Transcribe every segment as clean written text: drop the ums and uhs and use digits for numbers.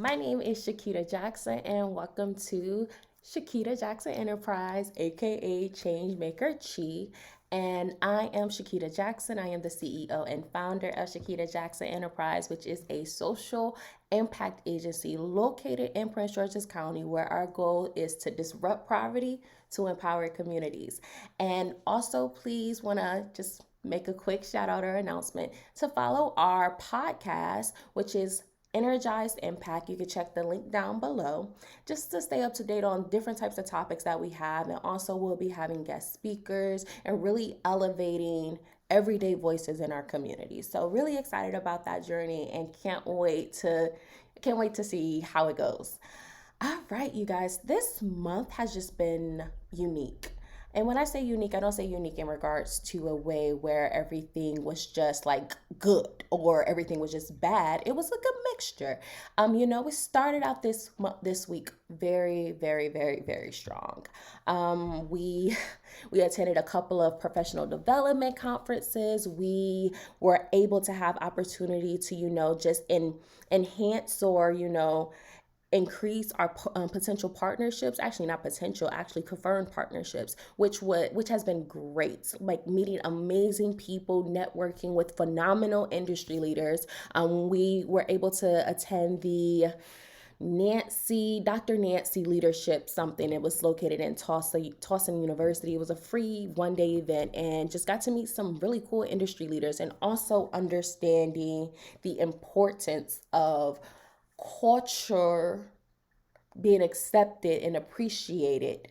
My name is Shakita Jackson, and welcome to Shakita Jackson Enterprise, aka Changemaker Chi. And I am Shakita Jackson. I am the CEO and founder of Shakita Jackson Enterprise, which is a social impact agency located in Prince George's County, where our goal is to disrupt poverty to empower communities. And also, please want to just make a quick shout out or announcement to follow our podcast, which is Energized Impact. You can check the link down below just to stay up to date on different types of topics that we have. And also, we'll be having guest speakers and really elevating everyday voices in our community. So, really excited about that journey and can't wait to see how it goes. All right, you guys, this month has just been unique. And when I say unique, I don't say unique in regards to a way where everything was just like good or everything was just bad. It was like a mixture. We started out this week very, very, very, very strong. We we attended a couple of professional development conferences. We were able to have opportunity to just enhance or increase our potential partnerships, actually not potential, actually confirmed partnerships, which has been great, like meeting amazing people, networking with phenomenal industry leaders. We were able to attend the Dr. Nancy Leadership something. It was located in Towson University. It was a free one-day event and just got to meet some really cool industry leaders and also understanding the importance of culture being accepted and appreciated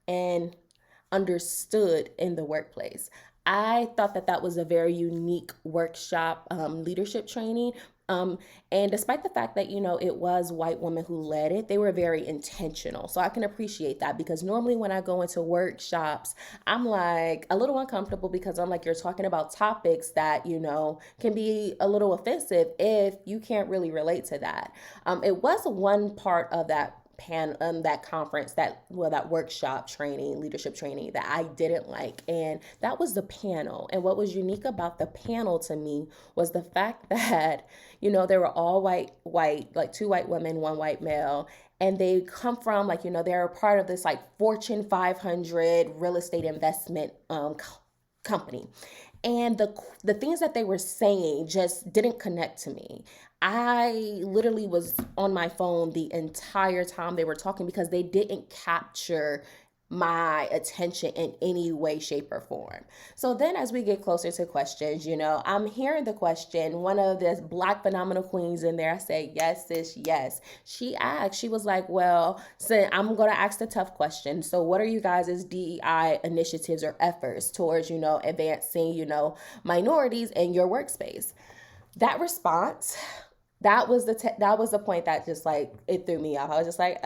and understood in the workplace. I thought that was a very unique workshop, leadership training. And despite the fact that, it was white women who led it, they were very intentional. So I can appreciate that because normally when I go into workshops, I'm like a little uncomfortable because I'm like, you're talking about topics that, can be a little offensive if you can't really relate to that. It was one part of that conference, that workshop training, leadership training, that I didn't like, and that was the panel. And what was unique about the panel to me was the fact that they were all white, like two white women, one white male, and they come from they're a part of this like Fortune 500 real estate investment company. And the things that they were saying just didn't connect to me. I literally was on my phone the entire time they were talking because they didn't capture my attention in any way, shape, or form. So then as we get closer to questions, I'm hearing the question, one of the Black phenomenal queens in there, I said, yes, sis, yes. She was like, well, so I'm going to ask the tough question. So what are you guys' DEI initiatives or efforts towards, advancing, minorities in your workspace? That response, that was the point that just like it threw me off. I was just like,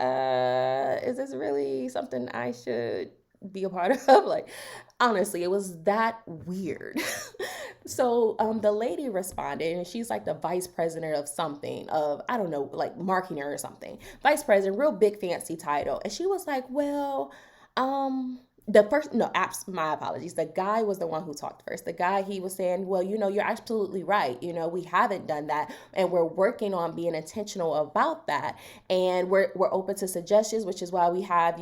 is this really something I should be a part of? Like, honestly, it was that weird. So the lady responded, and she's like the vice president of something, of I don't know, like marketing or something. Vice president, real big fancy title. And she was like, well, the first, no, apps, my apologies, the guy was the one who talked first. The guy, he was saying, well, you're absolutely right, we haven't done that, and we're working on being intentional about that, and we're open to suggestions, which is why we have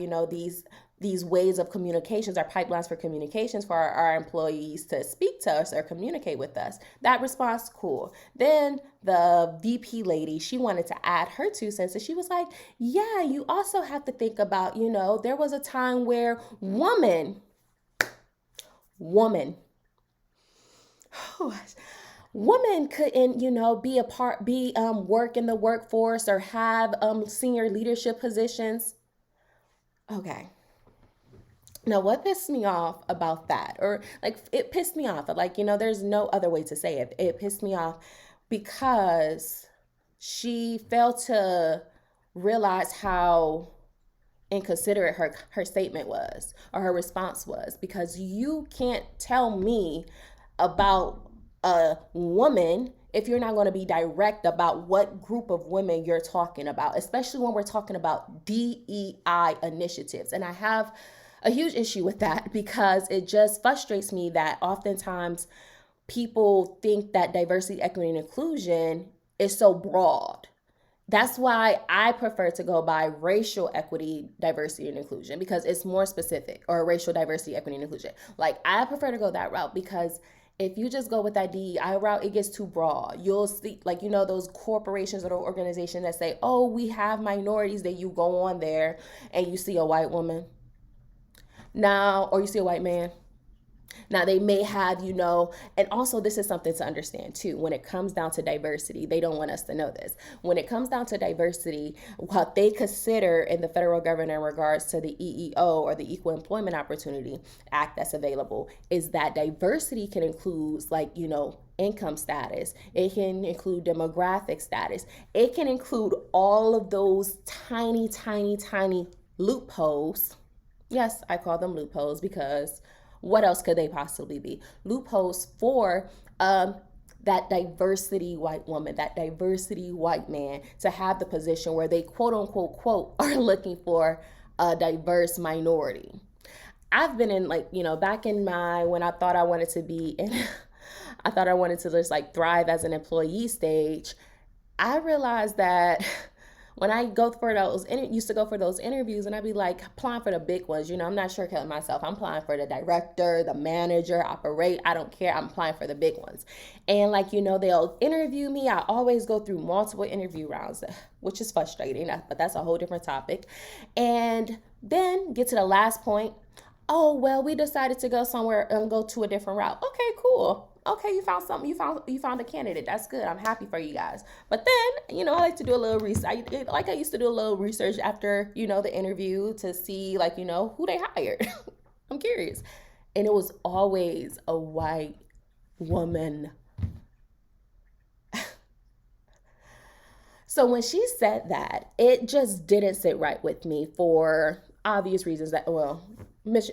these ways of communications, our pipelines for communications for our employees to speak to us or communicate with us. That response, cool. Then the VP lady, she wanted to add her 2 cents, and she was like, yeah, you also have to think about, there was a time where woman, women couldn't, work in the workforce or have senior leadership positions. Okay. Now, what pissed me off about that, or like it pissed me off, like, there's no other way to say it. It pissed me off because she failed to realize how inconsiderate her statement was, or her response was, because you can't tell me about a woman if you're not going to be direct about what group of women you're talking about, especially when we're talking about DEI initiatives. And I have a huge issue with that because it just frustrates me that oftentimes people think that diversity, equity, and inclusion is so broad. That's why I prefer to go by racial equity, diversity, and inclusion because it's more specific, or racial diversity, equity, and inclusion. Like, I prefer to go that route because if you just go with that DEI route, it gets too broad. You'll see, like, those corporations or organizations that say, oh, we have minorities, that you go on there and you see a white woman now, or you see a white man. Now, they may have, and also this is something to understand too. When it comes down to diversity, they don't want us to know this. When it comes down to diversity, what they consider in the federal government in regards to the EEO, or the Equal Employment Opportunity Act, that's available, is that diversity can include, like, income status. It can include demographic status. It can include all of those tiny, tiny, tiny loopholes. Yes, I call them loopholes because what else could they possibly be? Loopholes for that diversity white woman, that diversity white man, to have the position where they quote unquote quote are looking for a diverse minority. I've been in, like, back in when I thought I wanted to be in, I thought I wanted to just like thrive as an employee stage. I realized that when I go for those, used to go for those interviews, and I'd be like applying for the big ones. I'm not sure myself. I'm applying for the director, the manager, operate. I don't care. I'm applying for the big ones. And like, they'll interview me. I always go through multiple interview rounds, which is frustrating, but that's a whole different topic. And then get to the last point. Oh, well, we decided to go somewhere and go to a different route. Okay, cool. Okay, you found something. You found a candidate. That's good. I'm happy for you guys. But then, I like to do a little research. Like, I used to do a little research after, the interview to see, like, who they hired. I'm curious. And it was always a white woman. So when she said that, it just didn't sit right with me for obvious reasons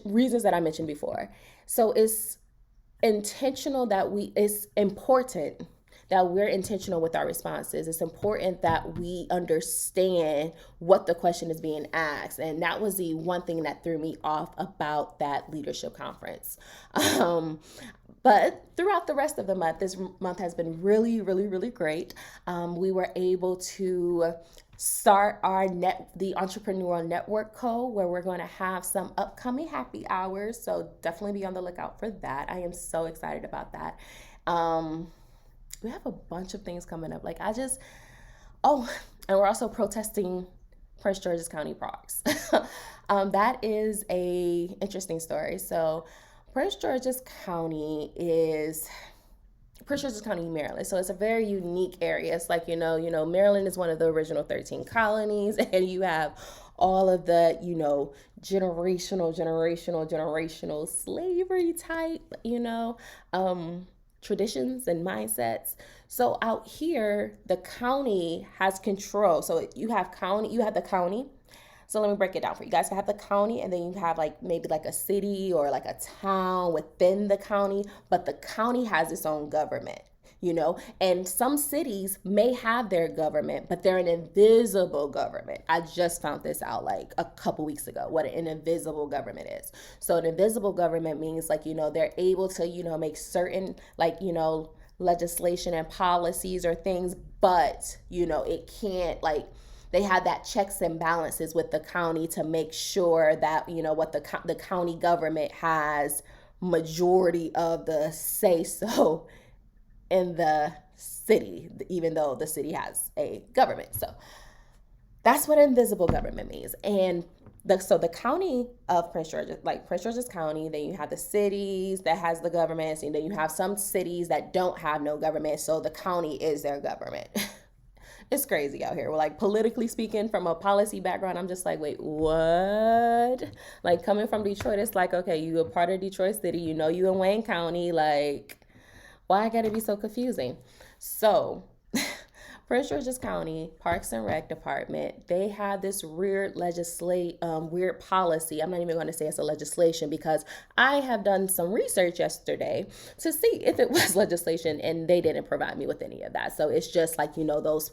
reasons that I mentioned before. So it's important that we're intentional with our responses. It's important that we understand what the question is being asked. And that was the one thing that threw me off about that leadership conference. But throughout the rest of the month, this month has been really, really, really great. We were able to start the Entrepreneurial Network Co., where we're going to have some upcoming happy hours. So definitely be on the lookout for that. I am so excited about that. We have a bunch of things coming up. And we're also protesting Prince George's County parks. That is a interesting story. So Prince George's County, Maryland. So it's a very unique area. It's like, Maryland is one of the original 13 colonies, and you have all of the, generational slavery type, traditions and mindsets. So out here, the county has control. So you have the county. So let me break it down for you guys. You have the county, and then you have maybe a city or a town within the county, but the county has its own government, and some cities may have their government, but they're an invisible government. I just found this out a couple weeks ago, what an invisible government is. So an invisible government means they're able to, make certain legislation and policies or things, but, it can't they have that checks and balances with the county to make sure that, what the county government has majority of the say so in the city, even though the city has a government. So that's what invisible government means. And the county of Prince George's County, then you have the cities that has the governments, and then you have some cities that don't have no government, so the county is their government. It's crazy out here. Well, politically speaking, from a policy background, I'm just wait, what? Coming from Detroit, it's okay, you a part of Detroit City, you in Wayne County, why I gotta be so confusing? So Prince George's County Parks and Rec Department, they have this weird policy. I'm not even going to say it's a legislation, because I have done some research yesterday to see if it was legislation, and they didn't provide me with any of that. So it's just those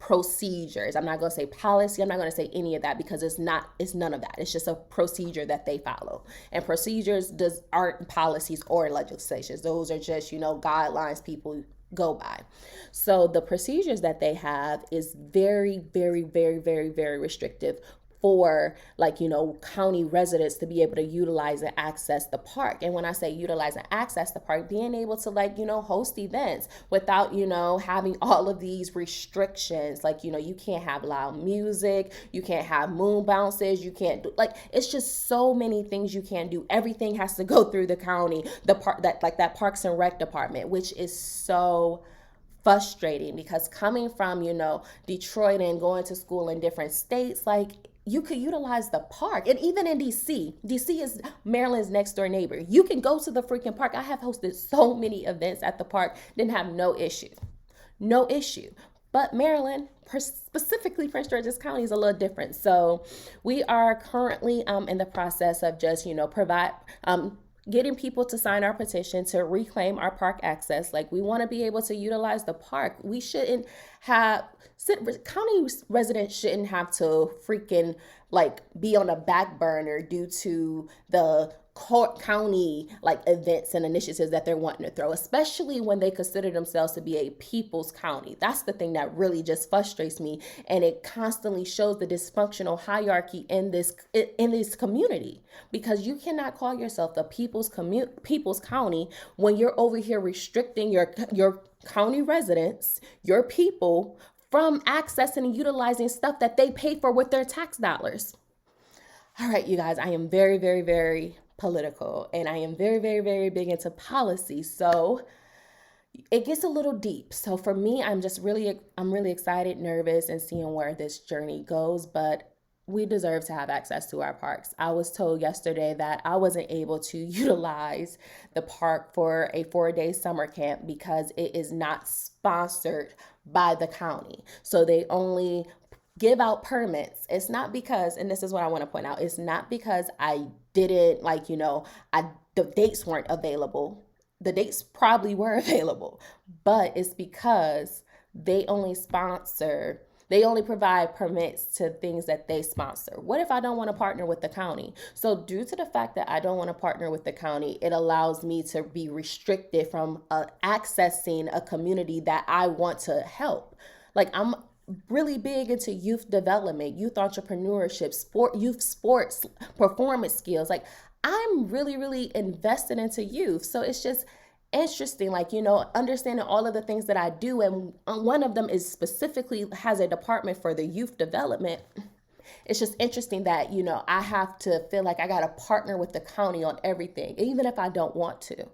procedures. I'm not going to say policy. I'm not going to say any of that, because it's none of that. It's just a procedure that they follow. And procedures aren't policies or legislations. Those are just, guidelines people go by. So the procedures that they have is very, very, very, very, very restrictive for, like, county residents to be able to utilize and access the park. And when I say utilize and access the park, being able to, like, host events without, having all of these restrictions. Like, you can't have loud music, you can't have moon bounces, you can't do, like, it's just so many things you can't do. Everything has to go through the county, the park, that Parks and Rec department, which is so frustrating, because coming from, Detroit and going to school in different states, like, you could utilize the park. And even in DC is Maryland's next door neighbor. You can go to the freaking park. I have hosted so many events at the park, didn't have no issue. No issue. But Maryland, specifically Prince George's County, is a little different. So we are currently in the process of just, getting people to sign our petition to reclaim our park access. Like, we want to be able to utilize the park. We shouldn't have, county residents shouldn't have to freaking, like, be on a back burner due to the county, like, events and initiatives that they're wanting to throw, especially when they consider themselves to be a people's county. That's the thing that really just frustrates me, and it constantly shows the dysfunctional hierarchy in this community, because you cannot call yourself the people's county when you're over here restricting your county residents, your people, from accessing and utilizing stuff that they pay for with their tax dollars. All right, you guys, I am very, very, very political, and I am very, very, very big into policy. So it gets a little deep. So for me, I'm really excited, nervous, and seeing where this journey goes. But we deserve to have access to our parks. I was told yesterday that I wasn't able to utilize the park for a 4-day summer camp because it is not sponsored by the county. So they only give out permits. It's not because, and this is what I want to point out, it's not because I didn't, like, the dates weren't available. The dates probably were available, but it's because they only provide permits to things that they sponsor. What if I don't want to partner with the county? So due to the fact that I don't want to partner with the county, it allows me to be restricted from accessing a community that I want to help. Like, I'm really big into youth development, youth entrepreneurship, youth sports, performance skills. Like, I'm really, really invested into youth. So it's just interesting, like, understanding all of the things that I do. And one of them is specifically has a department for the youth development. It's just interesting that, I have to feel like I got to partner with the county on everything, even if I don't want to.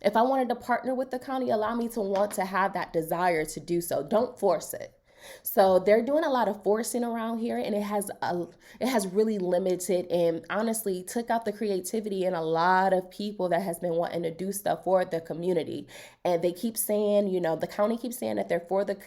If I wanted to partner with the county, allow me to want to have that desire to do so. Don't force it. So they're doing a lot of forcing around here, and it has really limited and honestly took out the creativity in a lot of people that has been wanting to do stuff for the community. And they keep saying, the county keeps saying that they're for the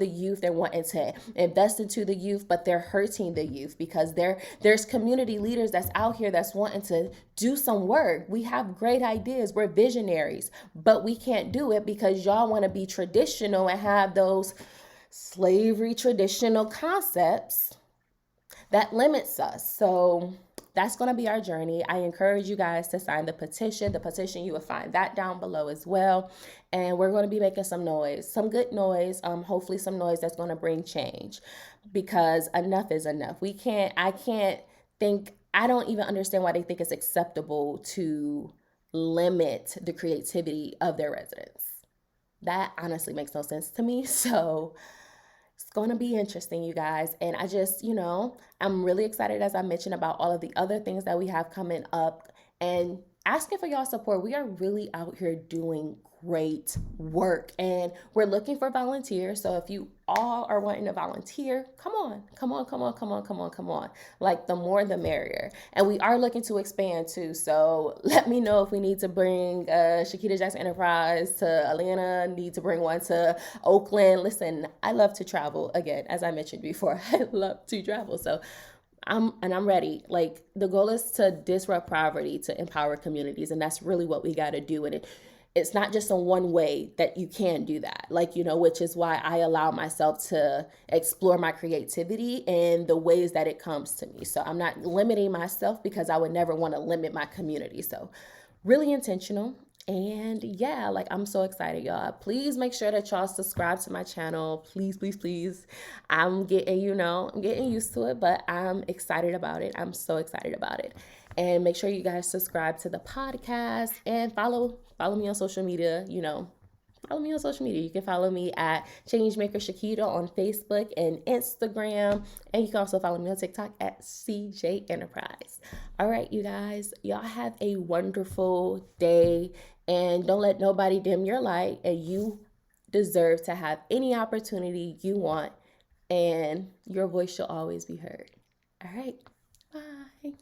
youth, they're wanting to invest into the youth, but they're hurting the youth because there's community leaders that's out here that's wanting to do some work. We have great ideas, we're visionaries, but we can't do it because y'all want to be traditional and have those slavery traditional concepts that limits us. So that's going to be our journey. I encourage you guys to sign the petition. You will find that down below as well. And we're going to be making some noise, some good noise, hopefully some noise that's going to bring change, because enough is enough. I don't even understand why they think it's acceptable to limit the creativity of their residents. That honestly makes no sense to me. So it's going to be interesting, you guys. And I just, I'm really excited, as I mentioned, about all of the other things that we have coming up and asking for y'all support. We are really out here doing great work, and we're looking for volunteers. So if you all are wanting to volunteer, come on. Like, the more the merrier. And we are looking to expand too. So let me know if we need to bring CJEnterprise to Atlanta, need to bring one to Oakland. Listen, I love to travel. Again, as I mentioned before, I love to travel. So I'm ready. Like, the goal is to disrupt poverty, to empower communities. And that's really what we got to do. And it's not just a one way that you can do that, which is why I allow myself to explore my creativity in the ways that it comes to me. So I'm not limiting myself because I would never want to limit my community. So really intentional. And yeah, like I'm so excited, y'all. Please make sure that y'all subscribe to my channel. Please, please, please. I'm getting, I'm getting used to it, but I'm excited about it. I'm so excited about it. And make sure you guys subscribe to the podcast and follow me on social media, follow me on social media. You can follow me at Changemaker Shakita on Facebook and Instagram. And you can also follow me on TikTok at CJEnterprise. All right, you guys, y'all have a wonderful day. And don't let nobody dim your light. And you deserve to have any opportunity you want. And your voice shall always be heard. All right, bye.